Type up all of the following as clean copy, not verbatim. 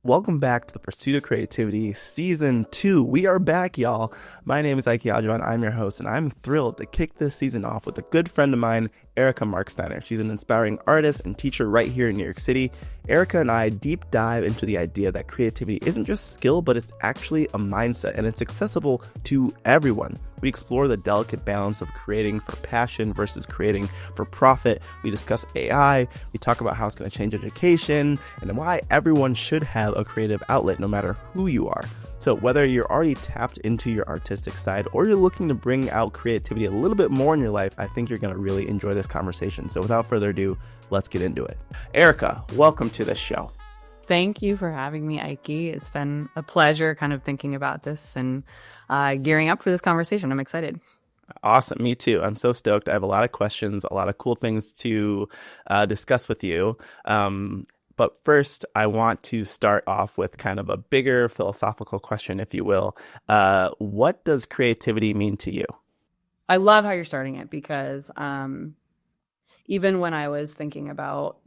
Welcome back to the Pursuit of Creativity Season 2. We are back, y'all. My name is Ikey Ajavon. I'm your host, and I'm thrilled to kick this season off with a good friend of mine, Erica Marksteiner. She's an inspiring artist and teacher right here in New York City. Erica and I deep dive into the idea that creativity isn't just skill, but it's actually a mindset, and it's accessible to everyone. We explore the delicate balance of creating for passion versus creating for profit. We discuss AI. We talk about how it's going to change education and why everyone should have a creative outlet no matter who you are. So whether you're already tapped into your artistic side or you're looking to bring out creativity a little bit more in your life, I think you're going to really enjoy this conversation. So without further ado, let's get into it. Erica, welcome to the show. Thank you for having me, Ikey. It's been a pleasure kind of thinking about this and gearing up for this conversation. I'm excited. Awesome. Me too. I'm so stoked. I have a lot of questions, a lot of cool things to discuss with you. But first, I want to start off with kind of a bigger philosophical question, if you will. What does creativity mean to you? I love how you're starting it because even when I was thinking about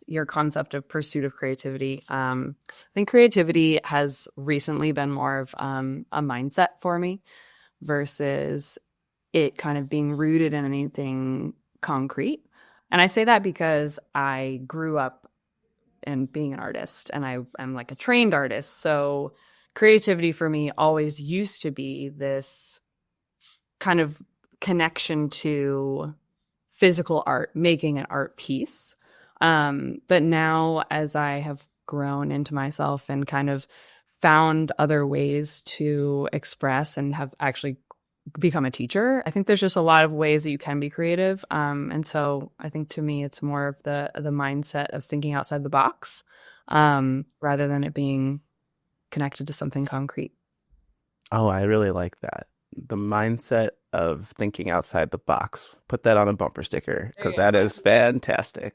your concept of pursuit of creativity, I think creativity has recently been more of a mindset for me versus it kind of being rooted in anything concrete. And I say that because I grew up in being an artist and I'm like a trained artist. So creativity for me always used to be this kind of connection to physical art, making an art piece. But now as I have grown into myself and kind of found other ways to express and have actually become a teacher, I think there's just a lot of ways that you can be creative. And so I think to me, it's more of the mindset of thinking outside the box rather than it being connected to something concrete. Oh, I really like that. The mindset of thinking outside the box. Put that on a bumper sticker because that is fantastic.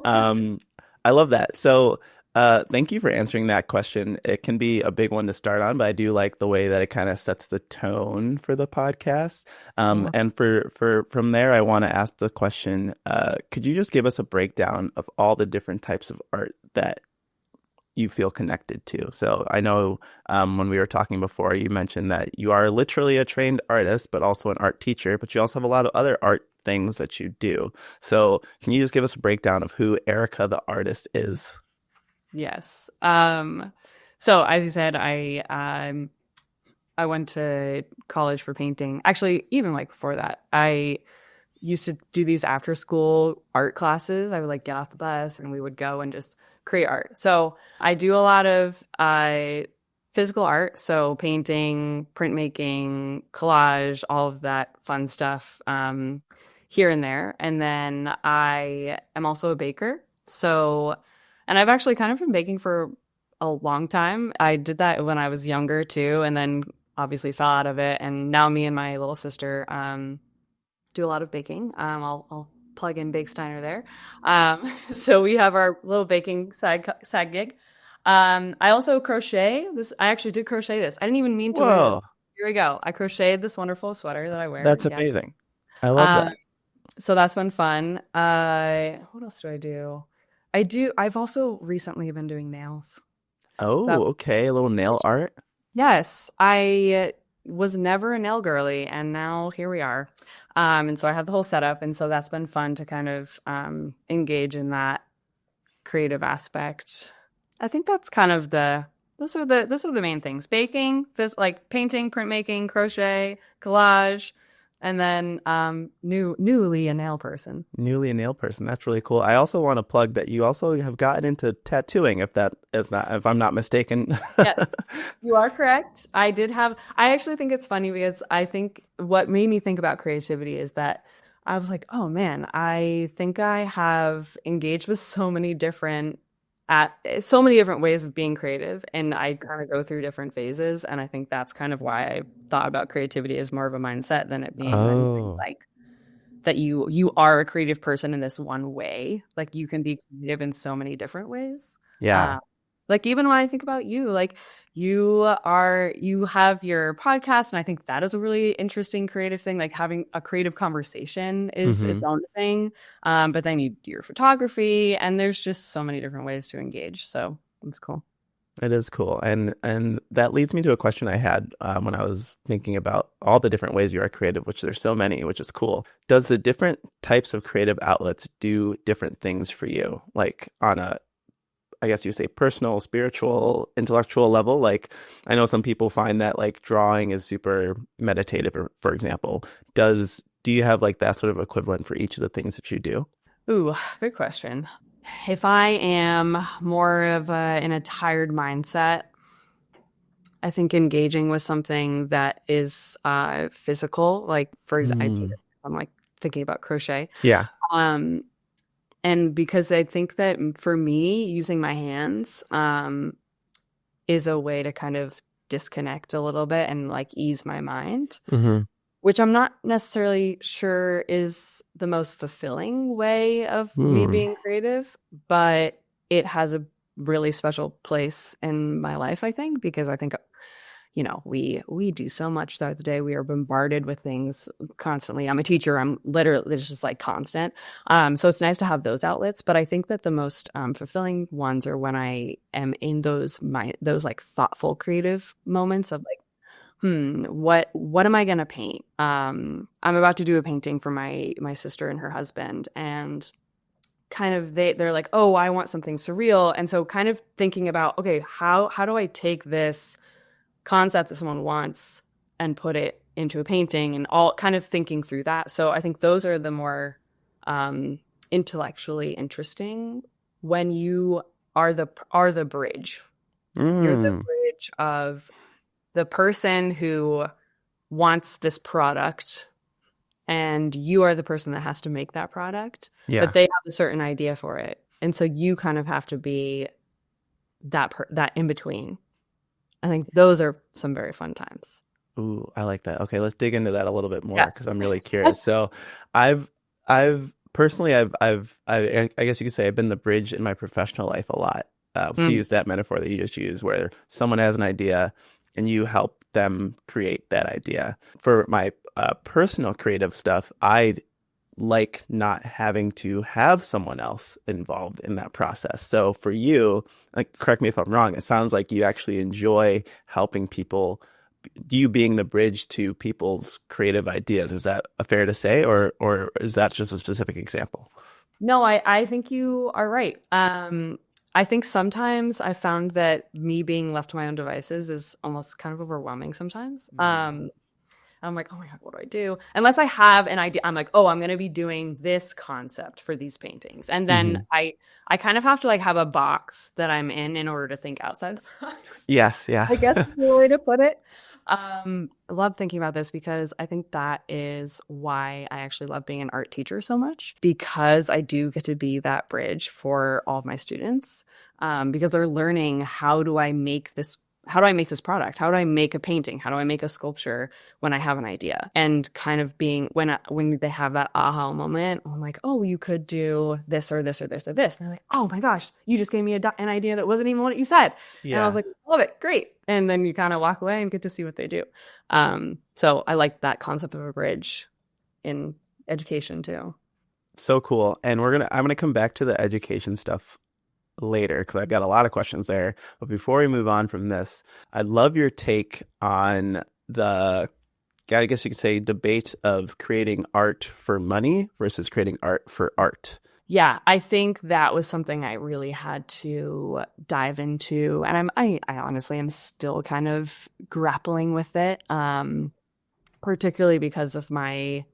I love that. So thank you for answering that question. It can be a big one to start on, but I do like the way that it kind of sets the tone for the podcast. And from there, I want to ask the question, could you just give us a breakdown of all the different types of art that you feel connected to? So I know when we were talking before, you mentioned that you are literally a trained artist, but also an art teacher, but you also have a lot of other art things that you do. So can you just give us a breakdown of who Erica the artist is? Yes. So as you said, I went to college for painting. Actually, even like before that, I used to do these after school art classes. I would like get off the bus and we would go and just create art. So I do a lot of physical art. So painting, printmaking, collage, all of that fun stuff here and there. And then I am also a baker. And I've actually kind of been baking for a long time. I did that when I was younger too, and then obviously fell out of it. And now me and my little sister do a lot of baking. I'll plug in Bakesteiner there. So we have our little baking side gig. I also crochet. I actually did crochet this. I didn't even mean to wear this. Here we go. I crocheted this wonderful sweater that I wear. That's amazing. I love that. So that's been fun. What else do I do? I've also recently been doing nails. Oh, so, okay. A little nail art. Yes. I was never a nail girly, and now here we are. And so I have the whole setup, and so that's been fun to kind of engage in that creative aspect. I think that's kind of those are the main things: baking, like painting, printmaking, crochet, collage. And then newly a nail person. Newly a nail person. That's really cool. I also want to plug that you also have gotten into tattooing, if I'm not mistaken. Yes, you are correct. I actually think it's funny because I think what made me think about creativity is that I was like, oh man, I think I have engaged with so many different ways of being creative, and I kind of go through different phases, and I think that's kind of why I thought about creativity as more of a mindset than it being anything like that you are a creative person in this one way. Like you can be creative in so many different ways. Yeah. Like even when I think about you, like you have your podcast, and I think that is a really interesting creative thing. Like having a creative conversation is its own thing. But then you do your photography, and there's just so many different ways to engage. So it's cool. It is cool, and that leads me to a question I had when I was thinking about all the different ways you are creative, which there's so many, which is cool. Does the different types of creative outlets do different things for you, like on a, I guess you say, personal, spiritual, intellectual level? Like, I know some people find that like drawing is super meditative, or, for example. Do you have like that sort of equivalent for each of the things that you do? Ooh, good question. If I am more of in a tired mindset, I think engaging with something that is physical, like for example, Mm. I'm like thinking about crochet. Yeah. Um, and because I think that for me, using my hands is a way to kind of disconnect a little bit and like ease my mind, Hmm. which I'm not necessarily sure is the most fulfilling way of me Mm. being creative, but it has a really special place in my life, I think, because I think we do so much throughout the day. We are bombarded with things constantly. I'm a teacher. I'm literally, it's just like constant. So it's nice to have those outlets, but I think that the most fulfilling ones are when I am in those like thoughtful creative moments of like, what am I gonna paint? I'm about to do a painting for my sister and her husband, and kind of they're like, oh, I want something surreal. And so kind of thinking about, okay, how do I take this concept that someone wants and put it into a painting, and all kind of thinking through that. So I think those are the more intellectually interesting when you are the bridge. You're the Mm. bridge of the person who wants this product, and you are the person that has to make that product, but Yeah. they have a certain idea for it. And so you kind of have to be that in between. I think those are some very fun times. Ooh, I like that. Okay, let's dig into that a little bit more Yeah. because I'm really curious. So, I've, personally, I guess you could say I've been the bridge in my professional life a lot. To Mm. use that metaphor that you just used, where someone has an idea and you help them create that idea. For my personal creative stuff, I like not having to have someone else involved in that process. So for you, like, correct me if I'm wrong, it sounds like you actually enjoy helping people, you being the bridge to people's creative ideas. Is that fair to say, or is that just a specific example? No, I think you are right. I think sometimes I found that me being left to my own devices is almost kind of overwhelming sometimes. Mm. I'm like, oh my God, what do I do? Unless I have an idea, I'm like, oh, I'm going to be doing this concept for these paintings. And then Hmm. I kind of have to like have a box that I'm in order to think outside the box. Yes, yeah. I guess is the way to put it. I love thinking about this because I think that is why I actually love being an art teacher so much, because I do get to be that bridge for all of my students, because they're learning how do I make this product? How do I make a painting? How do I make a sculpture when I have an idea? And kind of being when they have that aha moment, I'm like, oh, you could do this or this or this or this. And they're like, oh my gosh, you just gave me an idea that wasn't even what you said. And I was Yeah. like, love it, great. And then you kind of walk away and get to see what they do. So I like that concept of a bridge in education too. So cool. And I'm gonna come back to the education stuff later because I've got a lot of questions there. But before we move on from this, I'd love your take on the, I guess you could say, debate of creating art for money versus creating art for art. Yeah, I think that was something I really had to dive into, and I honestly am still kind of grappling with it, particularly because of my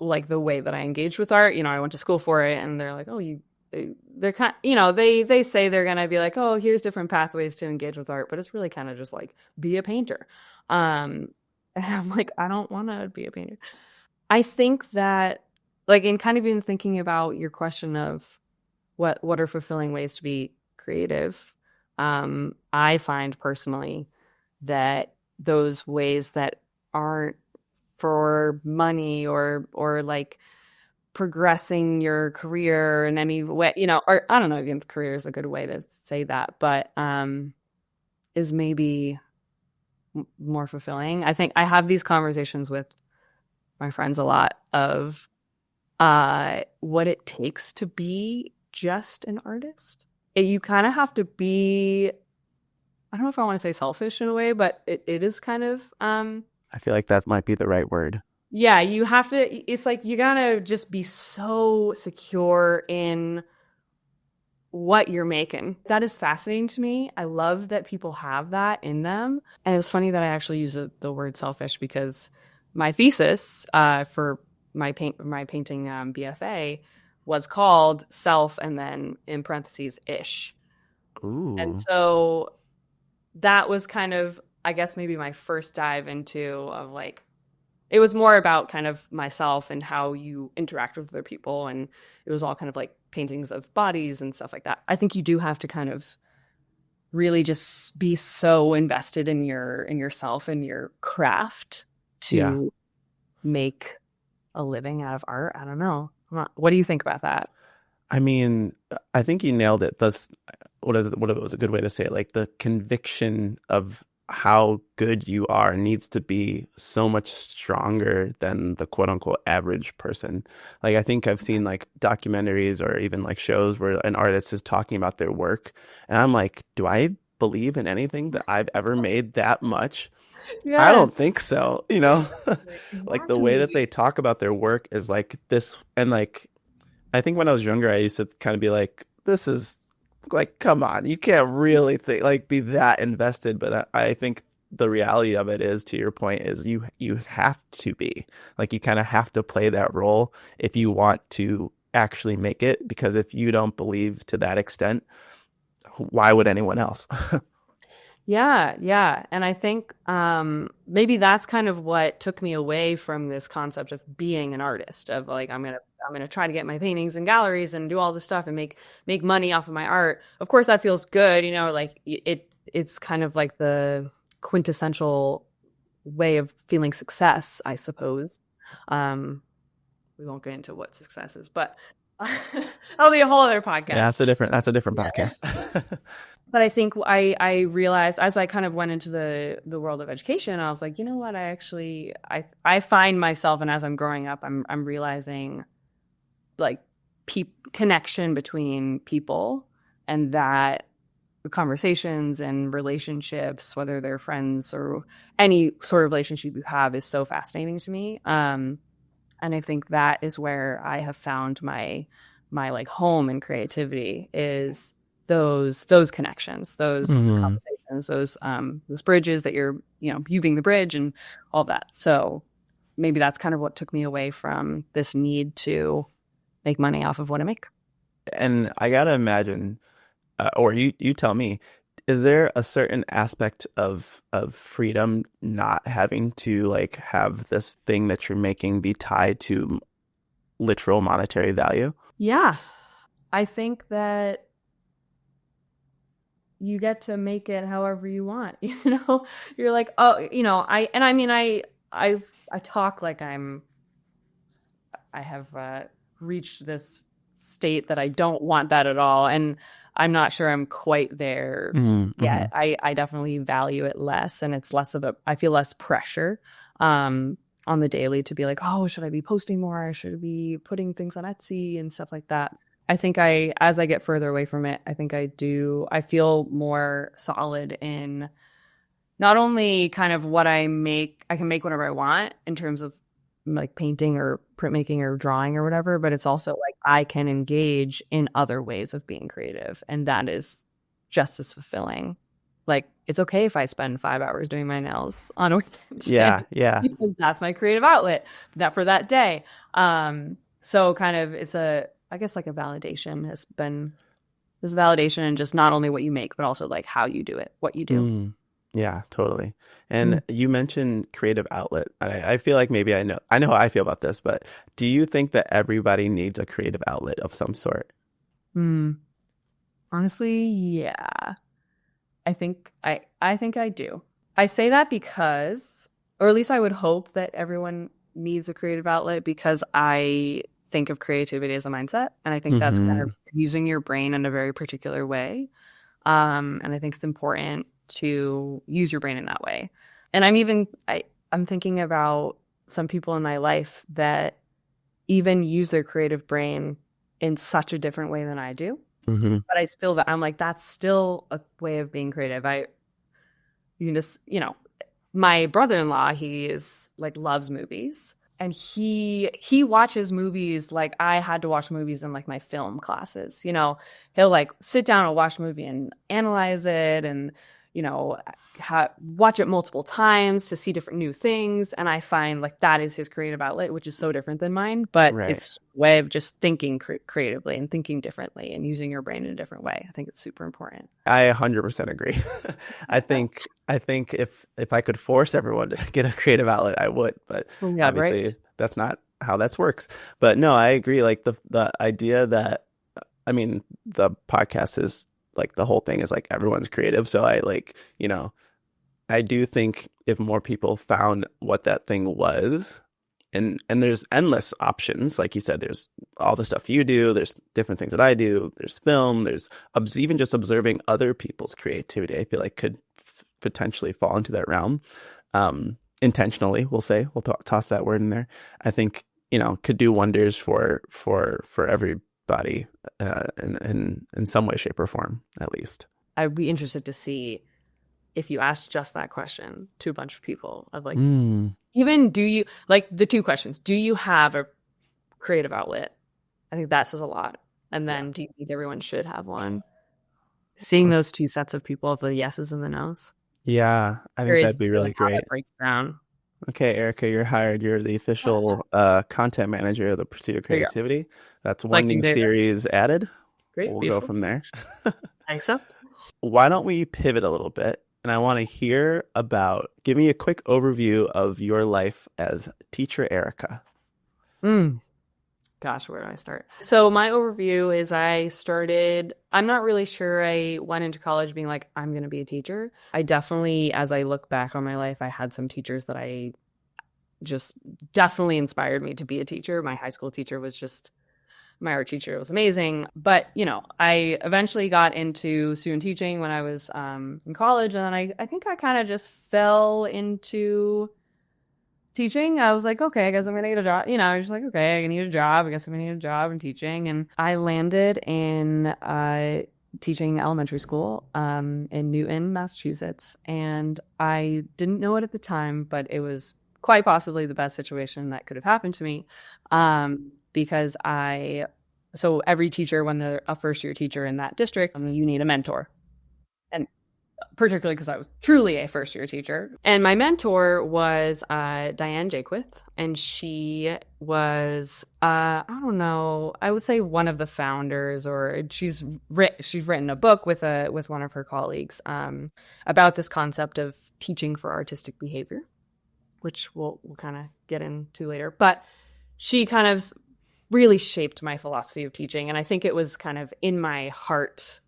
like the way that I engage with art. I went to school for it, and they're like, oh, they're kind, they say they're gonna be like, oh, here's different pathways to engage with art, but it's really kind of just like be a painter. And I'm like, I don't want to be a painter. I think that, like, in kind of even thinking about your question of what are fulfilling ways to be creative, I find personally that those ways that aren't for money or like progressing your career in any way, or I don't know if career is a good way to say that, but is maybe more fulfilling. I think I have these conversations with my friends a lot of what it takes to be just an artist. you kind of have to be, I don't know if I want to say selfish in a way, but it is kind of, I feel like that might be the right word. yeah, you have to, it's like you gotta just be so secure in what you're making. That is fascinating to me. I love that people have that in them. And it's funny that I actually use the word selfish because my thesis for my painting BFA was called self and then in parentheses ish. And Ooh. so that was kind of, I guess, maybe my first dive into of like, it was more about kind of myself and how you interact with other people. And it was all kind of like paintings of bodies and stuff like that. I think you do have to kind of really just be so invested in yourself and your craft Yeah. to make a living out of art. I don't know. What do you think about that? I mean, I think you nailed it. That's what was a good way to say it. Like the conviction of how good you are needs to be so much stronger than the quote unquote average person. Like I think I've seen like documentaries or even like shows where an artist is talking about their work, and I'm like, do I believe in anything that I've ever made that much? I Yes, don't think so, you know? Like the way that exactly. they talk about their work is like this, and like I think when I was younger, I used to kind of be like, this is like, come on, you can't really think like be that invested. But I think the reality of it is, to your point, is you have to be like you kind of have to play that role if you want to actually make it. Because if you don't believe to that extent, why would anyone else? Yeah, yeah. And I think maybe that's kind of what took me away from this concept of being an artist, of like I'm gonna try to get my paintings in galleries and do all this stuff and make money off of my art. Of course that feels good, you know, like it's kind of like the quintessential way of feeling success, I suppose. Um, we won't get into what success is, but that'll be a whole other Yeah, podcast. that's a different Yeah. podcast. But I think I realized as I kind of went into the world of education, I was like, you know what? I find myself, and as I'm growing up, I'm realizing like connection between people, and that conversations and relationships, whether they're friends or any sort of relationship you have, is so fascinating to me. And I think that is where I have found my like home and creativity is those connections, those Hmm. conversations, those bridges that you're, you know, viewing the bridge and all that. So maybe that's kind of what took me away from this need to make money off of what I make. And I gotta imagine, or you tell me, is there a certain aspect of freedom not having to like have this thing that you're making be tied to literal monetary value? Yeah. I think that you get to make it however you want. You know, you're like, oh, you know, I mean, I talk like I have reached this state that I don't want that at all. And I'm not sure I'm quite there Mm-hmm. yet. I definitely value it less, and it's less of I feel less pressure on the daily to be like, oh, should I be posting more? Should I be putting things on Etsy and stuff like that? I think as I get further away from it, I think I feel more solid in not only kind of what I can make whatever I want in terms of like painting or printmaking or drawing or whatever, but it's also like I can engage in other ways of being creative. And that is just as fulfilling. Like it's okay if I spend 5 hours doing my nails on a weekend Yeah, yeah. because that's my creative outlet for that day. So kind of I guess like a validation there's validation in just not only what you make, but also like how you do it, what you do. Mm. Yeah, totally. Mm. And you mentioned creative outlet. I feel like maybe I know how I feel about this, but do you think that everybody needs a creative outlet of some sort? Mm. Honestly, yeah. I think I do. I say that because, or at least I would hope that everyone needs a creative outlet, because I think of creativity as a mindset, and I think that's kind Mm-hmm. of using your brain in a very particular way. And I think it's important to use your brain in that way. And I'm thinking about some people in my life that even use their creative brain in such a different way than I do. Mm-hmm. But I'm like, that's still a way of being creative. You know, my brother-in-law, he is like loves movies, and he watches movies like I had to watch movies in like my film classes. You know, he'll like sit down and watch a movie and analyze it, and you know, watch it multiple times to see different new things. And I find like that is his creative outlet, which is so different than mine, but Right. it's a way of just thinking creatively and thinking differently and using your brain in a different way. I think it's super important. I 100% agree. I think if I could force everyone to get a creative outlet, I would, but Yeah, obviously right. that's not how that works. But no, I agree. Like the idea that, I mean, the podcast is like, the whole thing is like everyone's creative. So I like, you know, I do think if more people found what that thing was, and there's endless options, like you said, there's all the stuff you do, there's different things that I do, there's film, there's even just observing other people's creativity, I feel like could potentially fall into that realm. Intentionally, we'll say, we'll toss that word in there. I think, you know, could do wonders for everybody, in some way, shape, or form, at least. I'd be interested to see if you asked just that question to a bunch of people of like, even do you like the two questions? Do you have a creative outlet? I think that says a lot. And then do you think everyone should have one? Seeing those two sets of people, of the yeses and the nos. Yeah, I think that'd be really great. It breaks down. Okay, Erica, you're hired. You're the official content manager of the Pursuit of Creativity. That's one new series added. Great. We'll go from there. I accept. Why don't we pivot a little bit? And I want to hear about, give me a quick overview of your life as teacher Erica. Gosh, where do I start? So my overview is I'm not really sure I went into college being like, I'm going to be a teacher. I definitely, as I look back on my life, I had some teachers that I just definitely inspired me to be a teacher. My high school teacher was just, my art teacher was amazing. But, you know, I eventually got into student teaching when I was in college. And then I think I kind of just fell into teaching. I was like, okay, I guess I'm gonna get a job. You know, I was just like, okay, I need a job. I guess I'm gonna need a job in teaching. And I landed in teaching elementary school in Newton, Massachusetts. And I didn't know it at the time, but it was quite possibly the best situation that could have happened to me. Because so every teacher, when they're a first year teacher in that district, you need a mentor. And particularly because I was truly a first year teacher. And my mentor was Diane Jaquith. And she was, I don't know, I would say one of the founders, or she's written a book with one of her colleagues about this concept of teaching for artistic behavior, which we'll kind of get into later. But she kind of really shaped my philosophy of teaching. And I think it was kind of in my heart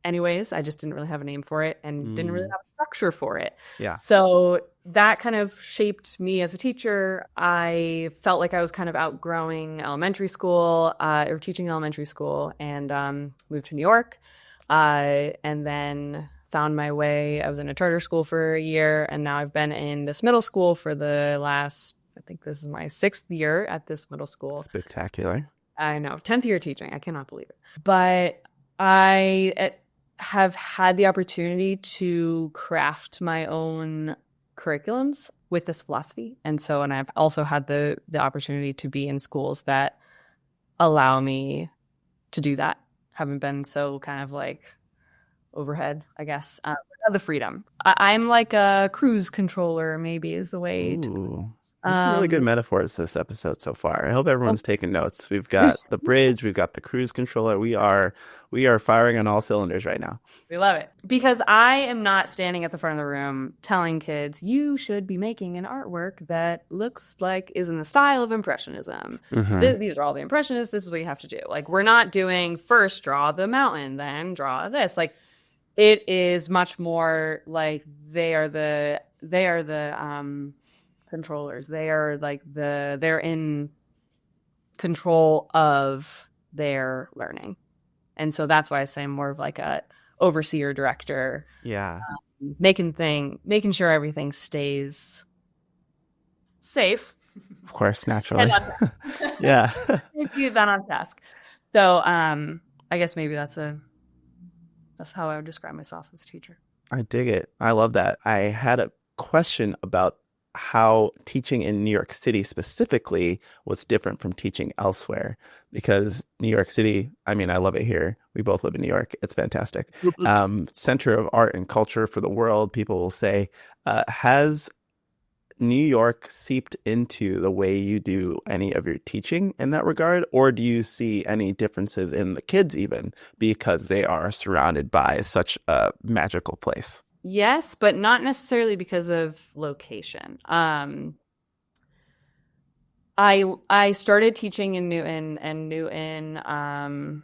anyways. I just didn't really have a name for it and didn't really have a structure for it. Yeah. So that kind of shaped me as a teacher. I felt like I was kind of outgrowing elementary school or teaching elementary school, and moved to New York, and then found my way. I was in a charter school for a year, and now I've been in this middle school for the last, I think this is my 6th year at this middle school. Spectacular. I know, 10th year teaching. I cannot believe it. But I have had the opportunity to craft my own curriculums with this philosophy. And I've also had the opportunity to be in schools that allow me to do that. Haven't been so kind of like overhead, I guess. The freedom. I'm like a cruise controller, maybe, is the way to. There's some really good metaphors this episode so far. I hope everyone's taking notes. We've got the bridge, we've got the cruise controller. We are firing on all cylinders right now. We love it. Because I am not standing at the front of the room telling kids, you should be making an artwork that looks like is in the style of Impressionism. These are all the Impressionists. This is what you have to do. Like, we're not doing first draw the mountain, then draw this. Like, it is much more like they are the controllers. They're in control of their learning. And so that's why I say I'm more of like a overseer director. Yeah. Making sure everything stays safe. Of course, naturally. Yeah. Do that on task. So I guess maybe that's how I would describe myself as a teacher. I dig it. I love that. I had a question about how teaching in New York City specifically was different from teaching elsewhere, because New York City, I mean, I love it here. We both live in New York. It's fantastic. Center of art and culture for the world, people will say. Has New York seeped into the way you do any of your teaching in that regard? Or do you see any differences in the kids even because they are surrounded by such a magical place? Yes, but not necessarily because of location. I started teaching in Newton, and Newton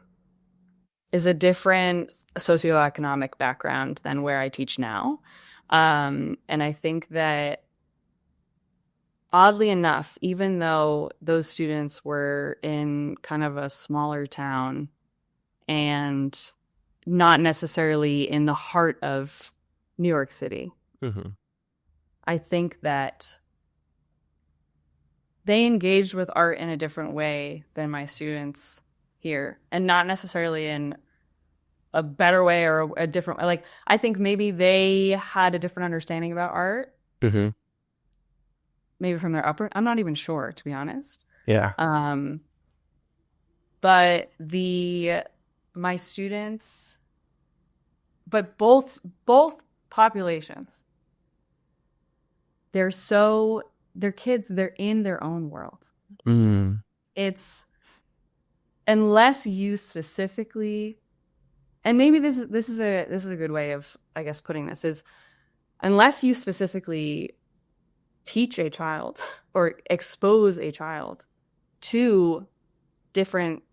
is a different socioeconomic background than where I teach now. And I think that, oddly enough, even though those students were in kind of a smaller town and not necessarily in the heart of New York City, I think that they engaged with art in a different way than my students here, and not necessarily in a better way or a different, like, I think maybe they had a different understanding about art. Maybe from their upper, I'm not even sure, to be honest. Yeah. But my students, but both populations, they're kids, they're in their own world. It's, unless you specifically, and maybe this is a good way of, I guess, putting this, is unless you specifically teach a child or expose a child to different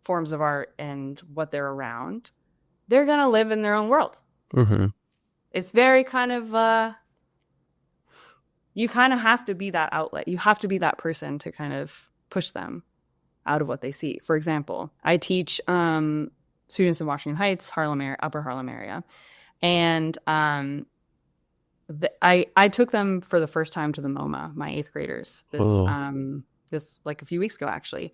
forms of art and what they're around, they're going to live in their own world. It's very kind of, you kind of have to be that outlet. You have to be that person to kind of push them out of what they see. For example, I teach students in Washington Heights, Upper Harlem area. And I took them for the first time to the MoMA, my 8th graders, this like a few weeks ago, actually.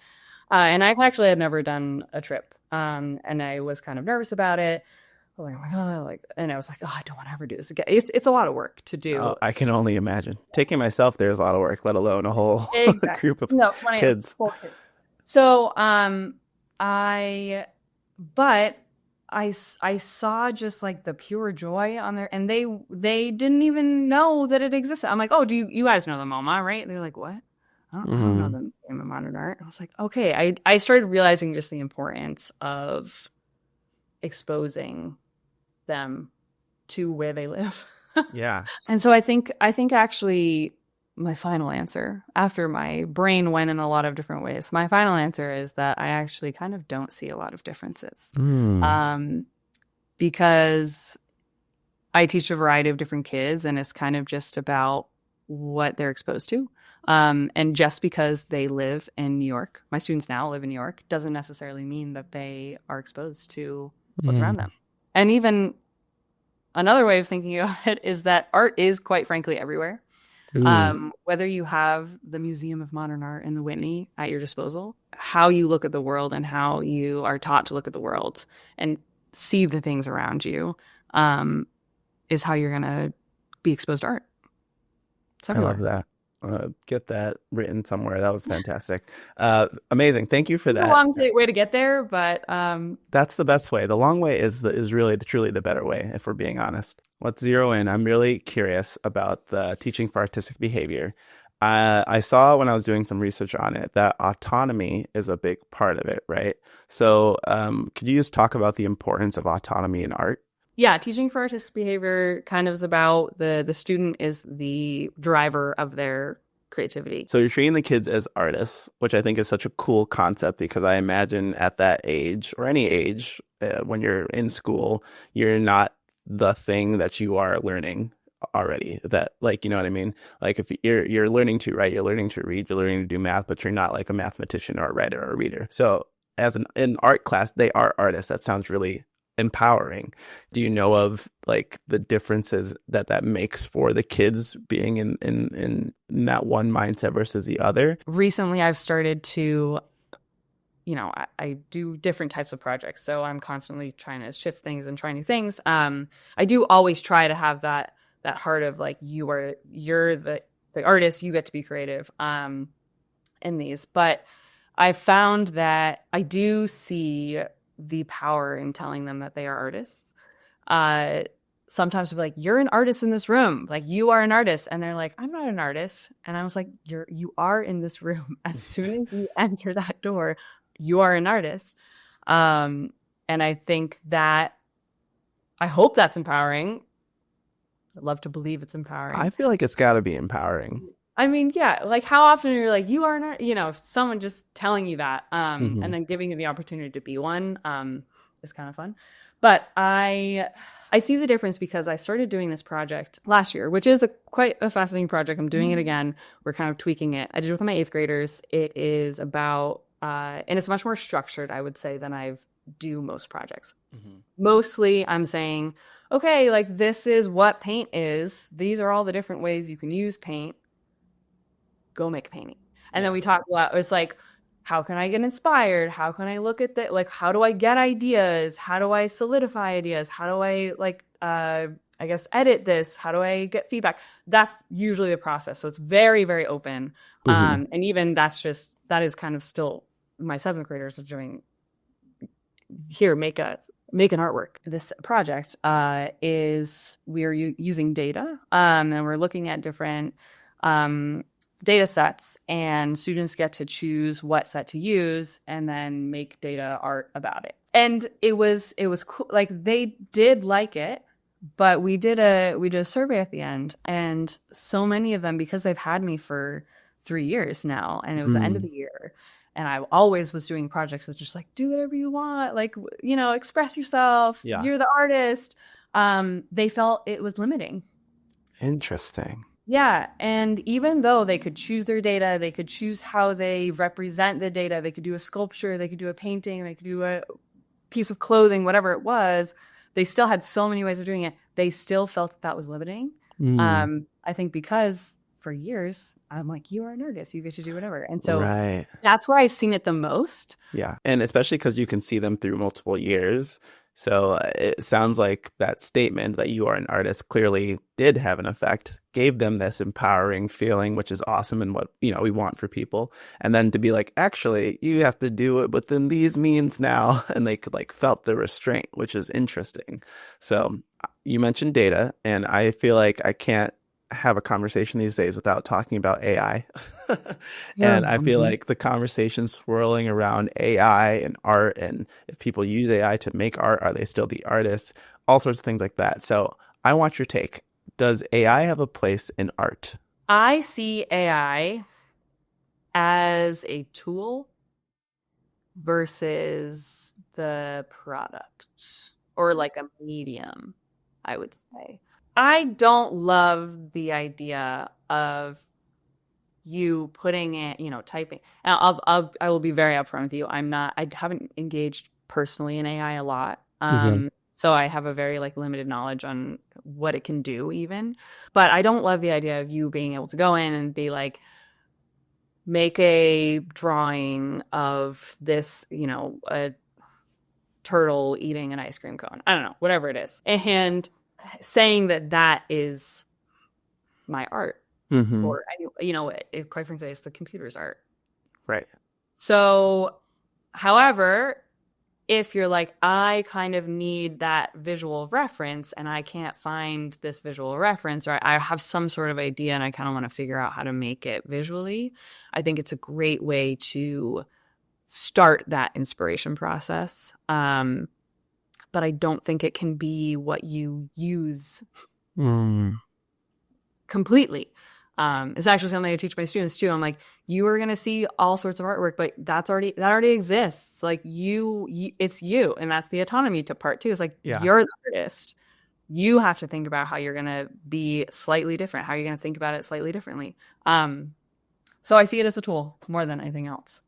And I actually had never done a trip. And I was kind of nervous about it. I was like, oh my God, and I was like, oh, I don't want to ever do this again. It's a lot of work to do. Oh, I can only imagine. Taking myself there is a lot of work, let alone a whole group of kids. So, I saw just like the pure joy on there, and they didn't even know that it existed. I'm like, oh, do you guys know the MoMA, right? They're like, what? I don't know the Museum of Modern Art. I was like, okay. I started realizing just the importance of exposing them to where they live. Yeah. And so I think actually my final answer, after my brain went in a lot of different ways, my final answer is that I actually kind of don't see a lot of differences. Because I teach a variety of different kids, and it's kind of just about what they're exposed to. And just because they live in New York, my students now live in New York, doesn't necessarily mean that they are exposed to what's around them. And even another way of thinking about it is that art is, quite frankly, everywhere. Whether you have the Museum of Modern Art in the Whitney at your disposal, how you look at the world and how you are taught to look at the world and see the things around you is how you're going to be exposed to art. It's everywhere. I love that. Get that written somewhere. That was fantastic. Amazing. Thank you for that. It's a long way to get there, but that's the best way. The long way is really truly the better way, if we're being honest. Let's zero in. I'm really curious about the teaching for artistic behavior. I saw when I was doing some research on it that autonomy is a big part of it, right? So could you just talk about the importance of autonomy in art? Yeah, teaching for artistic behavior kind of is about the student is the driver of their creativity. So you're treating the kids as artists, which I think is such a cool concept, because I imagine at that age, or any age, when you're in school, you're not the thing that you are learning already. That, like, you know what I mean? Like, if you're learning to write, you're learning to read, you're learning to do math, but you're not like a mathematician or a writer or a reader. So as in art class, they are artists. That sounds really empowering. Do you know of like the differences that makes for the kids being in that one mindset versus the other? Recently, I've started to I do different types of projects. So I'm constantly trying to shift things and try new things. I do always try to have that heart of like, you're the artist, you get to be creative in these. But I found that I do see the power in telling them that they are artists. Sometimes I'll be like, you're an artist in this room. Like, you are an artist. And they're like, I'm not an artist. And I was like, you are in this room. As soon as you enter that door, you are an artist. And I think that, I hope that's empowering. I'd love to believe it's empowering. I feel like it's got to be empowering. I mean, yeah, like how often you're like, you are an art, if someone just telling you that, and then giving you the opportunity to be one, is kind of fun. But I see the difference because I started doing this project last year, which is quite a fascinating project. I'm doing it again. We're kind of tweaking it. I did it with my 8th graders. It is about, and it's much more structured, I would say, than I do most projects. Mostly I'm saying, okay, like this is what paint is. These are all the different ways you can use paint. Go make a painting. And then we talk about, it's like, how can I get inspired? How can I look at that? Like, how do I get ideas? How do I solidify ideas? How do I I guess edit this? How do I get feedback? That's usually the process. So it's very, very open. And even that is kind of still my 7th graders are doing here, make an artwork. This project is we're using data and we're looking at different data sets, and students get to choose what set to use and then make data art about it. And it was cool. Like, they did like it, but we did a survey at the end, and so many of them, because they've had me for 3 years now, and it was the end of the year, and I always was doing projects that just like, do whatever you want, like, express yourself. Yeah. You're the artist. They felt it was limiting. Interesting. Yeah. And even though they could choose their data, they could choose how they represent the data, they could do a sculpture, they could do a painting, they could do a piece of clothing, whatever it was, they still had so many ways of doing it. They still felt that was limiting. I think because for years, I'm like, you are an artist, you get to do whatever. And so that's where I've seen it the most. Yeah. And especially because you can see them through multiple years. So it sounds like that statement that you are an artist clearly did have an effect, gave them this empowering feeling, which is awesome and what, we want for people. And then to be like, actually, you have to do it within these means now. And they could felt the restraint, which is interesting. So you mentioned data, and I feel like I can't have a conversation these days without talking about AI. And I feel like the conversation swirling around AI and art, and if people use AI to make art, are they still the artists? All sorts of things like that. So I want your take. Does AI have a place in art? I see AI as a tool versus the product, or like a medium, I would say. I don't love the idea of you putting it, typing. And I will be very upfront with you. I haven't engaged personally in AI a lot. So I have a very limited knowledge on what it can do even. But I don't love the idea of you being able to go in and be like, make a drawing of this, a turtle eating an ice cream cone. I don't know, whatever it is. And saying that is my art. Or, quite frankly, it's the computer's art. Right. So, however, if you're like, I kind of need that visual reference and I can't find this visual reference, or I have some sort of idea and I kind of want to figure out how to make it visually, I think it's a great way to start that inspiration process. But I don't think it can be what you use completely. It's actually something I teach my students too. I'm like, you are going to see all sorts of artwork, but that already exists. Like it's you. And that's the autonomy to part too. It's like, you're the artist. You have to think about how you're going to be slightly different, how you're going to think about it slightly differently. So I see it as a tool more than anything else.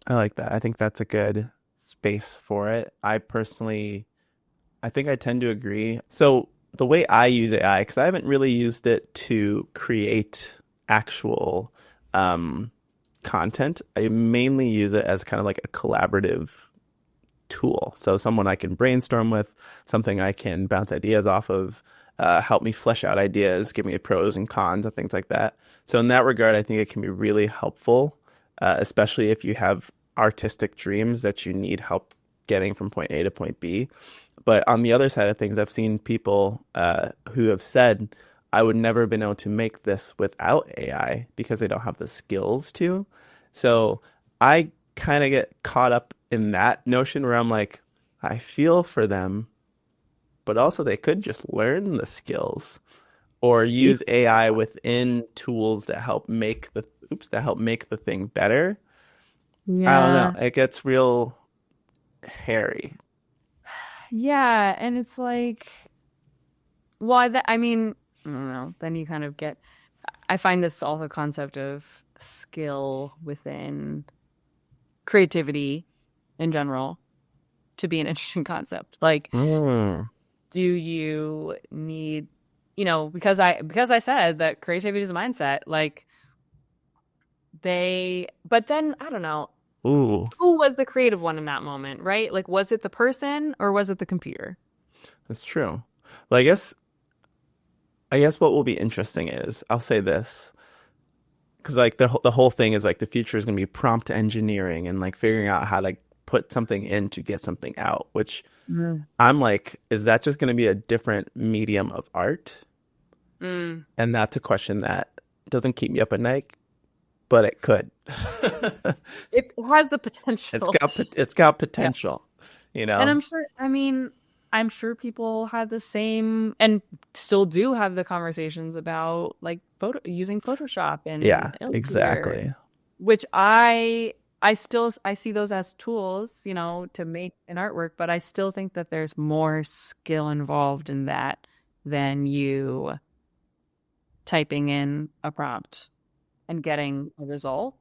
I like that. I think that's a good space for it. I think I tend to agree. So the way I use AI, because I haven't really used it to create actual content, I mainly use it as kind of like a collaborative tool. So someone I can brainstorm with, something I can bounce ideas off of, help me flesh out ideas, give me pros and cons and things like that. So in that regard, I think it can be really helpful, especially if you have artistic dreams that you need help getting from point A to point B. But on the other side of things, I've seen people who have said, I would never have been able to make this without AI because they don't have the skills to. So I kind of get caught up in that notion where I'm like, I feel for them, but also they could just learn the skills or use AI within tools that help make the thing better. I don't know. Yeah. It gets real hairy. Yeah. And it's like, well, I mean, I don't know. Then you kind of get, I find this also concept of skill within creativity in general to be an interesting concept. Like, Mm. do you need, because I said that creativity is a mindset, like but then I don't know, Ooh, who was the creative one in that moment, right? Like, was it the person or was it the computer? that's true. Well, I guess what will be interesting is I'll say this because like the whole thing is like the future is going to be prompt engineering and like figuring out how to put something in to get something out, which Mm. I'm like, is that just going to be a different medium of art? Mm. And that's a question that doesn't keep me up at night, but it could. It has the It's potential. got Yeah. potential, you And know? I'm sure people had the same and still do have the conversations about like using Photoshop and Yeah, Illustrator, exactly. which I see those as tools, to make an artwork, but I still think that there's more skill involved in that than you typing in a prompt and getting a result.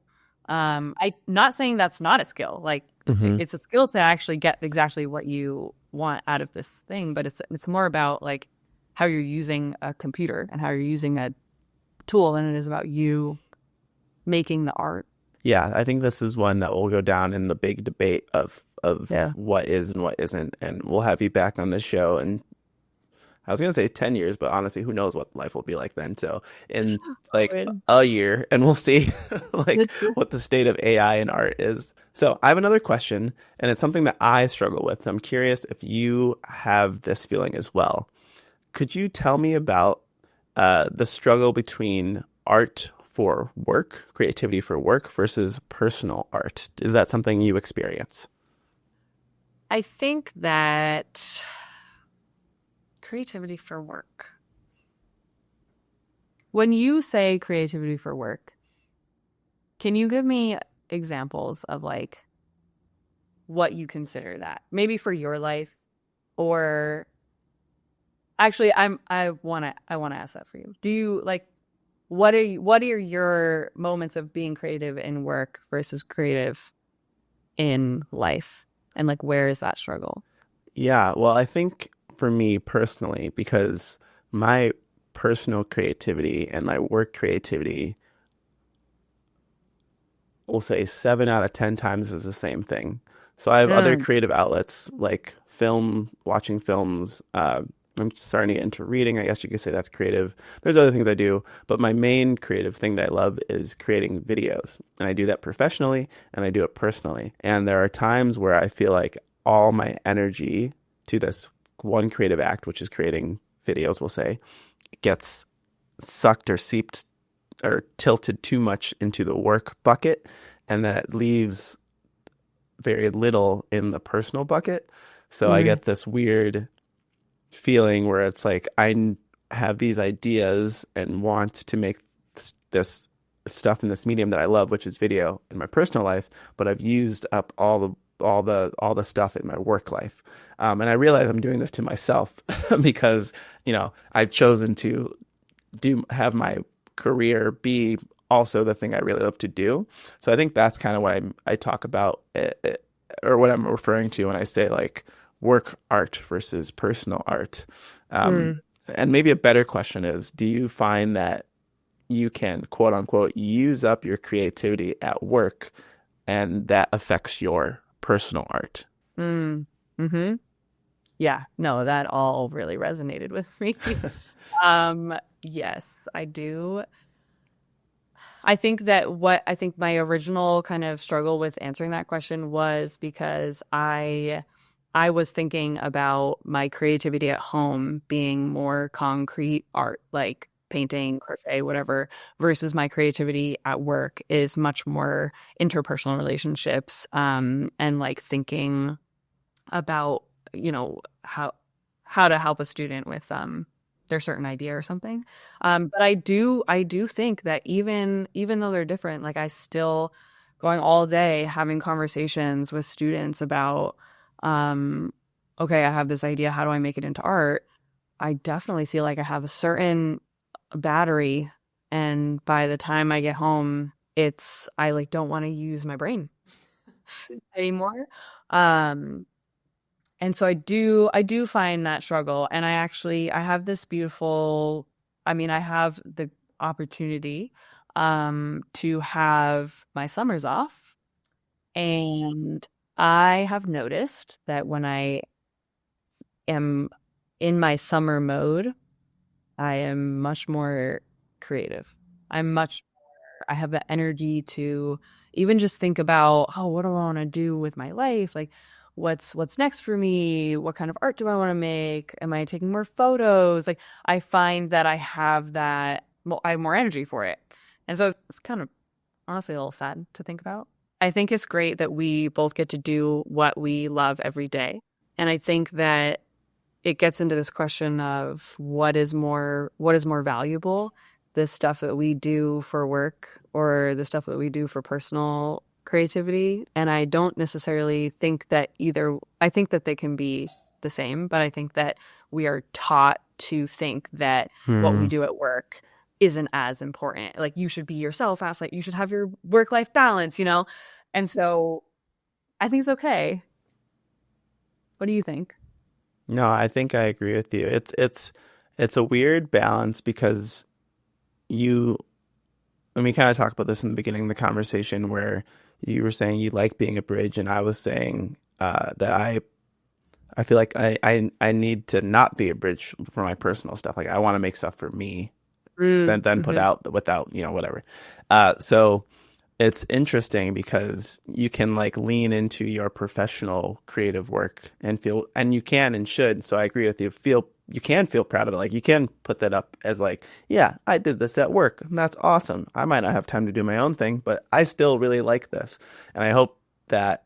I'm not saying that's not a skill. Like Hmm. it's a skill to actually get exactly what you want out of this thing, but it's more about like how you're using a computer and how you're using a tool than it is about you making the art. Yeah, I think this is one that will go down in the big debate of Yeah. what is and what isn't, and we'll have you back on this show. And I was gonna say 10 years, but honestly, who knows what life will be like then? So in like Owen. a year, and we'll see like what the state of AI and art is. So I have another question, and it's something that I struggle with. I'm curious if you have this feeling as well. Could you tell me about the struggle between art for work, creativity for work versus personal art? Is that something you experience? I think that creativity for work. When you say creativity for work, can you give me examples of like what you consider that? Maybe for your life or actually I want to ask that for you. Do you like what are your moments of being creative in work versus creative in life? And like where is that struggle? Yeah, well, I think for me personally, because my personal creativity and my work creativity will say 7 out of 10 times is the same thing. So I have other Mm, creative outlets like film, watching films. I'm starting to get into reading. I guess you could say that's creative. There's other things I do, but my main creative thing that I love is creating videos. And I do that professionally and I do it personally. And there are times where I feel like all my energy to this one creative act, which is creating videos, we'll say, gets sucked or seeped or tilted too much into the work bucket, and that leaves very little in the personal bucket. So I mm, get this weird feeling where it's like have these ideas and want to make this stuff in this medium that I love, which is video in my personal life, but I've used up all the stuff in my work life. And I realize I'm doing this to myself because, I've chosen to have my career be also the thing I really love to do. So I think that's kind of what I talk about or what I'm referring to when I say like work art versus personal art. Um, mm. and maybe a better question is, do you find that you can quote unquote use up your creativity at work and that affects your personal art. Mm. Hmm. Yeah, no, that all really resonated with me. Yes, I do. I think that what I think my original kind of struggle with answering that question was because I was thinking about my creativity at home being more concrete art, like painting, crochet, whatever, versus my creativity at work is much more interpersonal relationships, and like thinking about, you know, how to help a student with their certain idea or something. But I do think that even though they're different, like I still going all day having conversations with students about um okay, I have this idea, how do I make it into art? I definitely feel like I have a certain battery, and by the time I get home, it's I like don't want to use my brain anymore. Um and so I do find that struggle. And I have this beautiful, I mean, I have the opportunity to have my summers off. And I have noticed that when I am in my summer mode, I am much more creative. I have the energy to even just think about, oh, what do I want to do with my life? Like, what's next for me? What kind of art do I want to make? Am I taking more photos? Like, I find that I have I have more energy for it. And so it's kind of honestly a little sad to think about. I think it's great that we both get to do what we love every day. And I think that it gets into this question of what is more valuable, the stuff that we do for work or the stuff that we do for personal creativity. And I don't necessarily think that either, I think that they can be the same, but I think that we are taught to think that what we Hmm. do at work isn't as important. Like you should be yourself, as like you should have your work-life balance, you know? And so I think it's okay. What do you think? No, I think I agree with you. It's a weird balance because you and we kind of talked about this in the beginning of the conversation where you were saying you like being a bridge and I was saying that I feel like I need to not be a bridge for my personal stuff. Like I want to make stuff for me, Mm, then put hmm. out without, whatever. So it's interesting because you can like lean into your professional creative work and feel, and you can and should. So I agree with you. You can feel proud of it. Like you can put that up as like, yeah, I did this at work. And that's awesome. I might not have time to do my own thing, but I still really like this. And I hope that,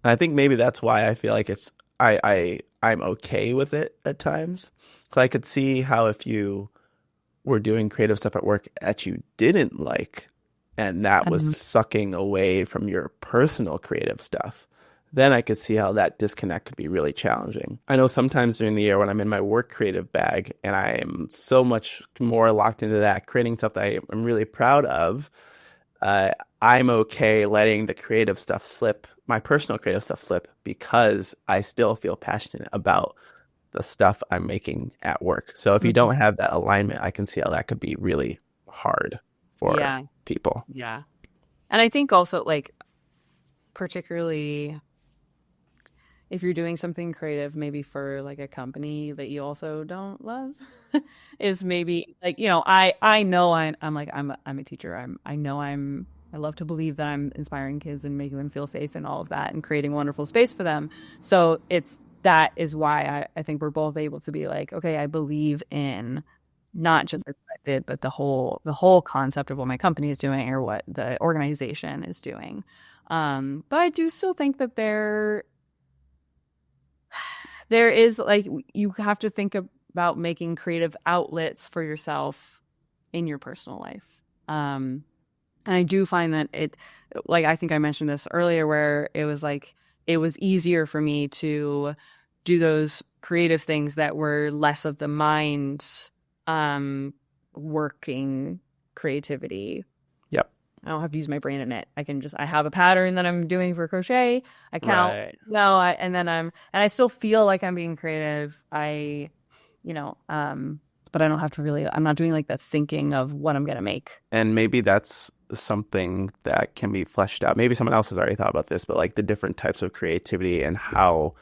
I think maybe that's why I feel like I'm okay with it at times. 'Cause I could see how if you were doing creative stuff at work that you didn't like, and that was Um, sucking away from your personal creative stuff, then I could see how that disconnect could be really challenging. I know sometimes during the year when I'm in my work creative bag and I'm so much more locked into that, creating stuff that I'm really proud of, uh, I'm okay letting the creative stuff slip, my personal creative stuff slip, because I still feel passionate about the stuff I'm making at work. So if you don't mhm. have that alignment, I can see how that could be really hard for Yeah, people. yeah. And I think also like particularly if you're doing something creative, maybe for like a company that you also don't love, is maybe like, I know I'm like I'm a teacher. I love to believe that I'm inspiring kids and making them feel safe and all of that and creating a wonderful space for them. So that is why I think we're both able to be like, okay, I believe in not just what I did, but the whole concept of what my company is doing or what the organization is doing. But I do still think that there is like you have to think about making creative outlets for yourself in your personal life. And I do find that like I think I mentioned this earlier, where it was like it was easier for me to do those creative things that were less of the mind um, working creativity. Yep. I don't have to use my brain in it. I have a pattern that I'm doing for crochet. I count, Right. and then and I still feel like I'm being creative. You know, um, but I don't have to really, I'm not doing like the thinking of what I'm going to make. And maybe that's something that can be fleshed out. Maybe someone else has already thought about this, but like the different types of creativity and how,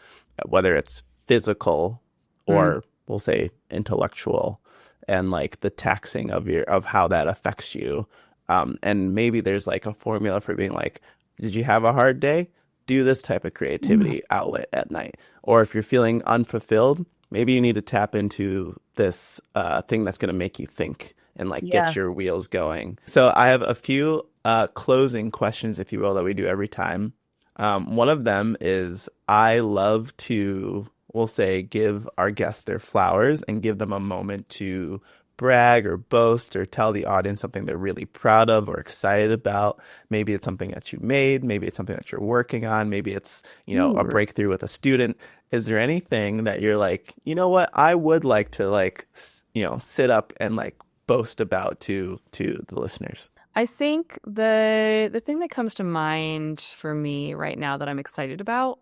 whether it's physical or we'll say intellectual, and like the taxing of how that affects you. And maybe there's like a formula for being like, did you have a hard day? Do this type of creativity outlet at night. Or if you're feeling unfulfilled, maybe you need to tap into this thing that's going to make you think and like get your wheels going. So I have a few closing questions, if you will, that we do every time. One of them is, I love to, we'll say, give our guests their flowers and give them a moment to brag or boast or tell the audience something they're really proud of or excited about. Maybe it's something that you made. Maybe it's something that you're working on. Maybe it's, a breakthrough with a student. Is there anything that you're like, you know what, I would like to like, sit up and like boast about to the listeners? I think the thing that comes to mind for me right now that I'm excited about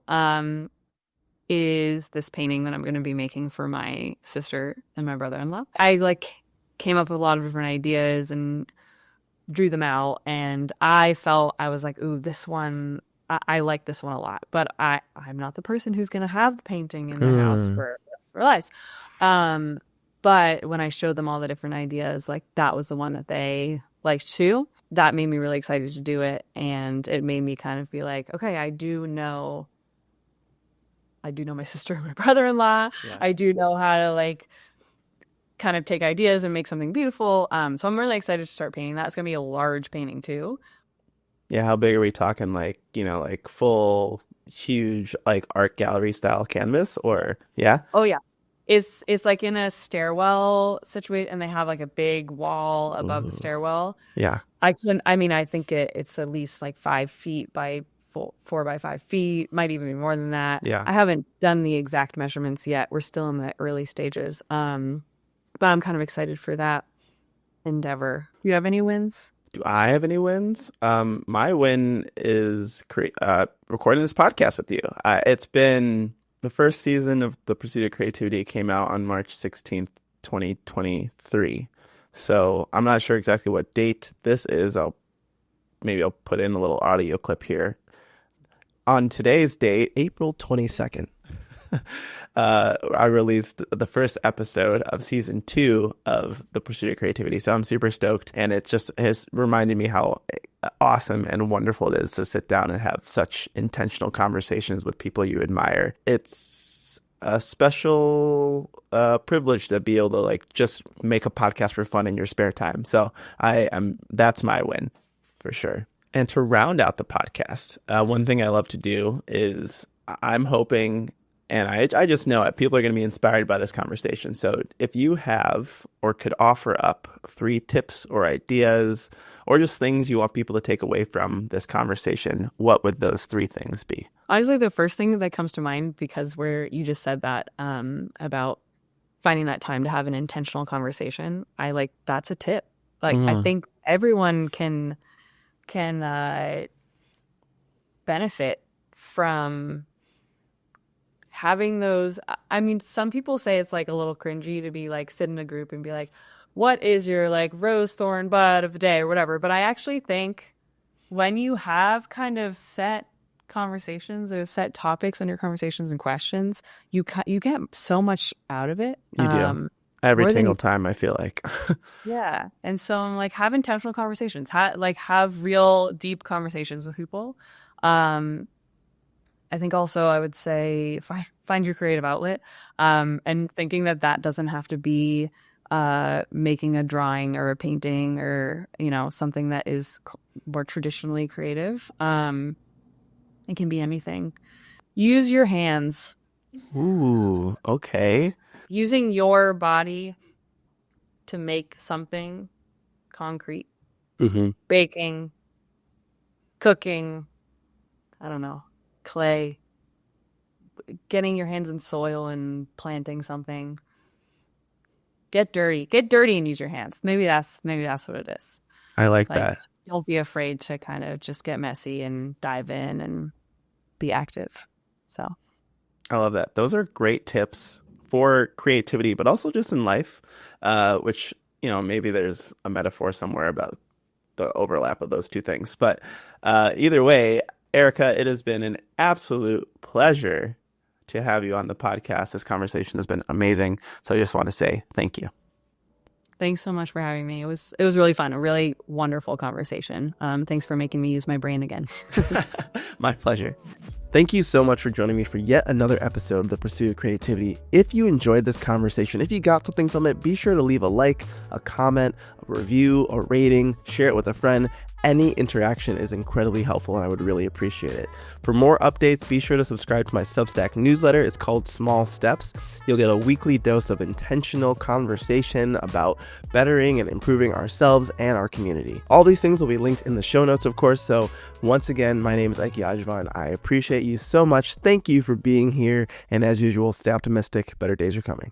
is this painting that I'm going to be making for my sister and my brother-in-law. I like came up with a lot of different ideas and drew them out, and I was like, ooh, this one, I like this one a lot, but I'm not the person who's going to have the painting in the house for lives. But when I showed them all the different ideas, like that was the one that they liked too. That made me really excited to do it, and it made me kind of be like, okay, I do know my sister and my brother-in-law. Yeah. I do know how to like kind of take ideas and make something beautiful. So I'm really excited to start painting that. It's going to be a large painting too. Yeah. How big are we talking? Like, like full, huge, like art gallery style canvas, or yeah? Oh yeah. It's like in a stairwell situation, and they have like a big wall above the stairwell. Yeah. I think it's at least like 5 feet by 4 by 5 feet, might even be more than that. Yeah. I haven't done the exact measurements yet. We're still in the early stages. But I'm kind of excited for that endeavor. Do you have any wins? Do I have any wins? My win is recording this podcast with you. It's been the first season of The Pursuit of Creativity came out on March 16th, 2023. So I'm not sure exactly what date this is. I'll put in a little audio clip here. On today's date, April 22nd, I released the first episode of season 2 of The Pursuit of Creativity. So I'm super stoked. And it just has reminded me how awesome and wonderful it is to sit down and have such intentional conversations with people you admire. It's a special privilege to be able to like just make a podcast for fun in your spare time. So that's my win for sure. And to round out the podcast, one thing I love to do is I'm hoping, and I just know it, people are going to be inspired by this conversation. So if you have or could offer up 3 tips or ideas or just things you want people to take away from this conversation, what would those 3 things be? Honestly, the first thing that comes to mind, because you just said that about finding that time to have an intentional conversation, that's a tip. Like I think everyone can benefit from having those. I mean, some people say it's like a little cringy to be like sit in a group and be like, what is your like rose thorn bud of the day or whatever. But I actually think when you have kind of set conversations or set topics in your conversations and questions, you get so much out of it. You do. Every single time, I feel like. Yeah. And so I'm like, have intentional conversations, have real deep conversations with people. I think also I would say find your creative outlet, and thinking that doesn't have to be making a drawing or a painting or, something that is more traditionally creative. It can be anything. Use your hands. Ooh, okay. Using your body to make something concrete. Mm-hmm. Baking, cooking, I don't know, clay, getting your hands in soil and planting something. Get dirty and use your hands. Maybe that's what it is. I like that. Don't be afraid to kind of just get messy and dive in and be active. So I love that. Those are great tips for creativity, but also just in life, which, maybe there's a metaphor somewhere about the overlap of those two things. But either way, Erica, it has been an absolute pleasure to have you on the podcast. This conversation has been amazing. So I just want to say thank you. Thanks so much for having me. It was really fun, a really wonderful conversation. Thanks for making me use my brain again. My pleasure. Thank you so much for joining me for yet another episode of The Pursuit of Creativity. If you enjoyed this conversation, if you got something from it, be sure to leave a like, a comment, a review, a rating, share it with a friend. Any interaction is incredibly helpful and I would really appreciate it. For more updates, be sure to subscribe to my Substack newsletter. It's called Small Steps. You'll get a weekly dose of intentional conversation about bettering and improving ourselves and our community. All these things will be linked in the show notes, of course. So once again, my name is Ikey Ajavon. I appreciate you so much. Thank you for being here. And as usual, stay optimistic. Better days are coming.